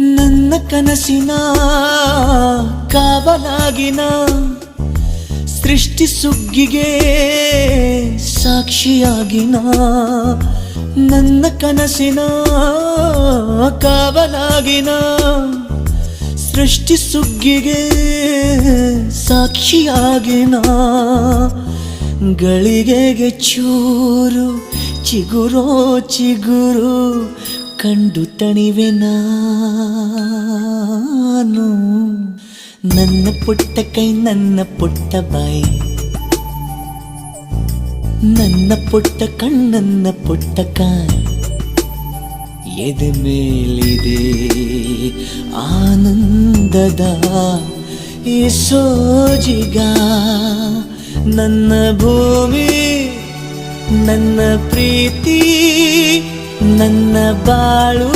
ನನ್ನ ಕನಸಿನ ಕಾವಲಾಗಿನ ಸೃಷ್ಟಿ ಸುಗ್ಗಿಗೆ ಸಾಕ್ಷಿಯಾಗಿನ ನನ್ನ ಕನಸಿನ ಕಾವಲಾಗಿನ ಸೃಷ್ಟಿ ಸುಗ್ಗಿಗೆ ಸಾಕ್ಷಿಯಾಗಿನ ಗಳಿಗೆಗೆ ಚೂರು ಚಿಗುರೋ ಚಿಗುರು ಕಂಡು ತಣಿವೆ ನಾನು ನನ್ನ ಪುಟ್ಟ ಕೈ ನನ್ನ ಪುಟ್ಟ ಬಾಯಿ ನನ್ನ ಪುಟ್ಟ ಕಣ್ಣನ್ನ ಪುಟ್ಟ ಕಾಯಿ ಎದೆ ಮೇಲಿದೆ ಆನಂದದ ಈ ಸೋಜಿಗ ನನ್ನ ಭೂಮಿ ನನ್ನ ಪ್ರೀತಿ ನನ್ನ ಬಾಳು